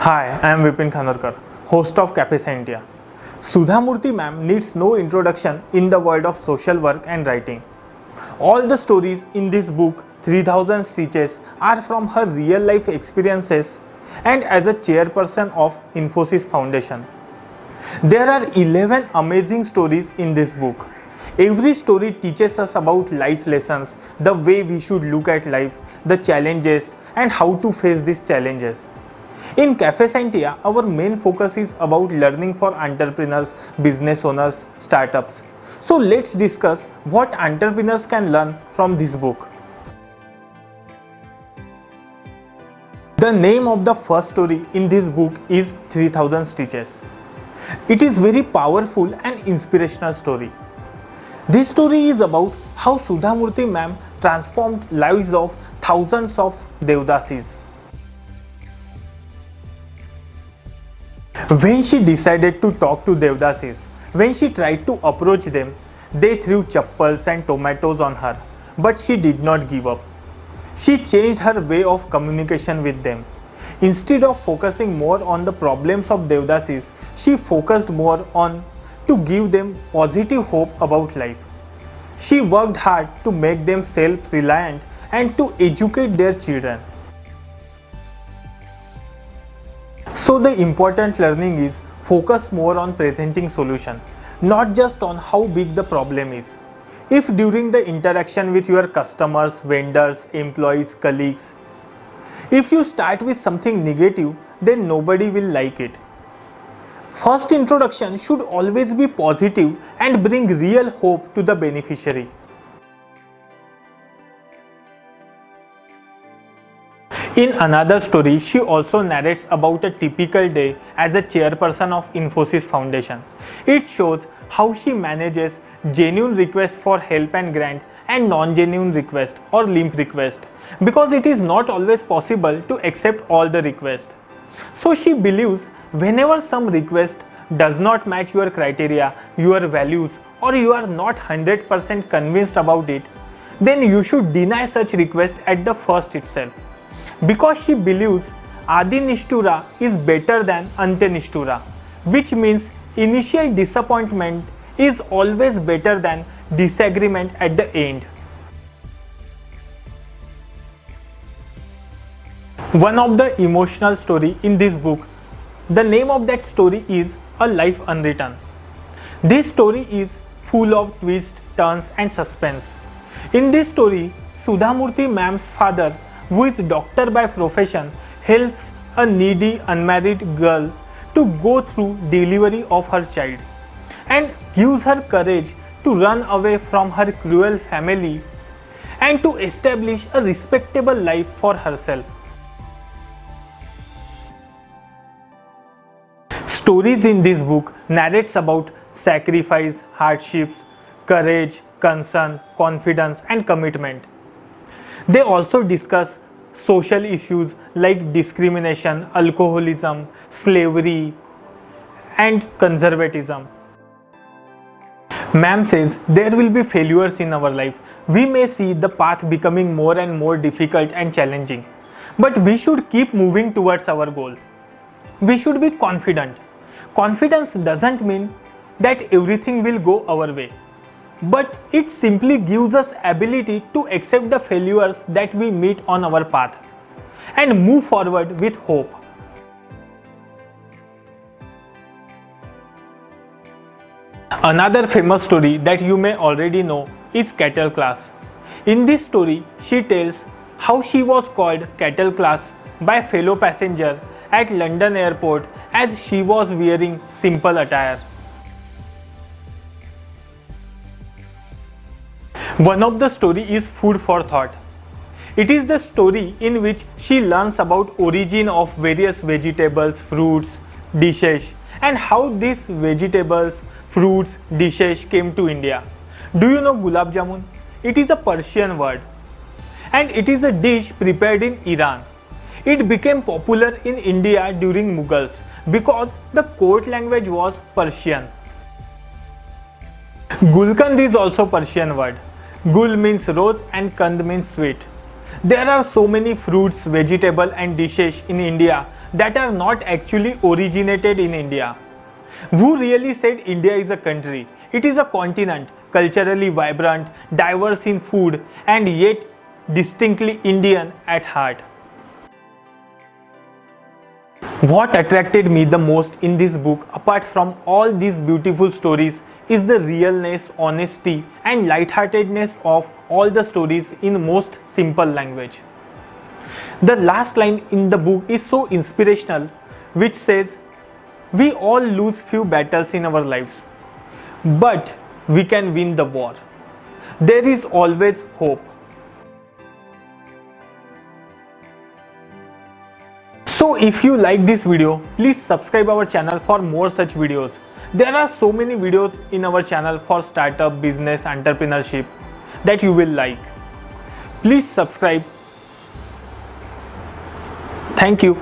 Hi, I am Vipin Khanarkar, host of CafeScientia. Sudha Murty ma'am needs no introduction in the world of social work and writing. All the stories in this book, 3000 Stitches, are from her real life experiences and as a chairperson of Infosys Foundation. There are 11 amazing stories in this book. Every story teaches us about life lessons, the way we should look at life, the challenges, and how to face these challenges. In CafeScientia, our main focus is about learning for entrepreneurs, business owners, startups. So let's discuss what entrepreneurs can learn from this book. The name of the first story in this book is 3000 Stitches. It is very powerful and inspirational story. This story is about how Sudha Murty ma'am transformed lives of thousands of Devdasis. When she decided to talk to Devdasis, when she tried to approach them, they threw chappals and tomatoes on her, but she did not give up. She changed her way of communication with them. Instead of focusing more on the problems of Devdasis, she focused more on to give them positive hope about life. She worked hard to make them self-reliant and to educate their children. So the important learning is focus more on presenting solution, not just on how big the problem is. If during the interaction with your customers, vendors, employees, colleagues, if you start with something negative, then nobody will like it. First introduction should always be positive and bring real hope to the beneficiary. In another story, she also narrates about a typical day as a chairperson of Infosys Foundation. It shows how she manages genuine requests for help and grant and non-genuine request or limp request, because it is not always possible to accept all the requests. So she believes whenever some request does not match your criteria, your values, or you are not 100% convinced about it, then you should deny such request at the first itself. Because she believes Adi Nishtura is better than Ante Nishtura, which means initial disappointment is always better than disagreement at the end. One of the emotional story in this book, the name of that story is A Life Unwritten. This story is full of twists, turns and suspense. In this story, Sudha Murty ma'am's father, who is doctor by profession, helps a needy unmarried girl to go through delivery of her child and gives her courage to run away from her cruel family and to establish a respectable life for herself. Stories in this book narrates about sacrifice, hardships, courage, concern, confidence and commitment. They also discuss social issues like discrimination, alcoholism, slavery and conservatism. Ma'am says there will be failures in our life. We may see the path becoming more and more difficult and challenging, but we should keep moving towards our goal. We should be confident. Confidence doesn't mean that everything will go our way, but it simply gives us ability to accept the failures that we meet on our path and move forward with hope. Another famous story that you may already know is Cattle Class. In this story, she tells how she was called Cattle Class by fellow passenger at London airport as she was wearing simple attire. One of the story is Food for Thought. It is the story in which she learns about origin of various vegetables, fruits, dishes and how these vegetables, fruits, dishes came to India. Do you know gulab jamun? It is a Persian word and it is a dish prepared in Iran. It became popular in India during Mughals because the court language was Persian. Gulkand is also Persian word. Gul means rose and kand means sweet. There are so many fruits, vegetables and dishes in India that are not actually originated in India. Who really said India is a country? It is a continent, culturally vibrant, diverse in food, and yet distinctly Indian at heart. What attracted me the most in this book, apart from all these beautiful stories, is the realness, honesty, and lightheartedness of all the stories in most simple language. The last line in the book is so inspirational, which says, "We all lose few battles in our lives, but we can win the war. There is always hope." So if you like this video, please subscribe our channel for more such videos. There are so many videos in our channel for startup, business, entrepreneurship that you will like. Please subscribe. Thank you.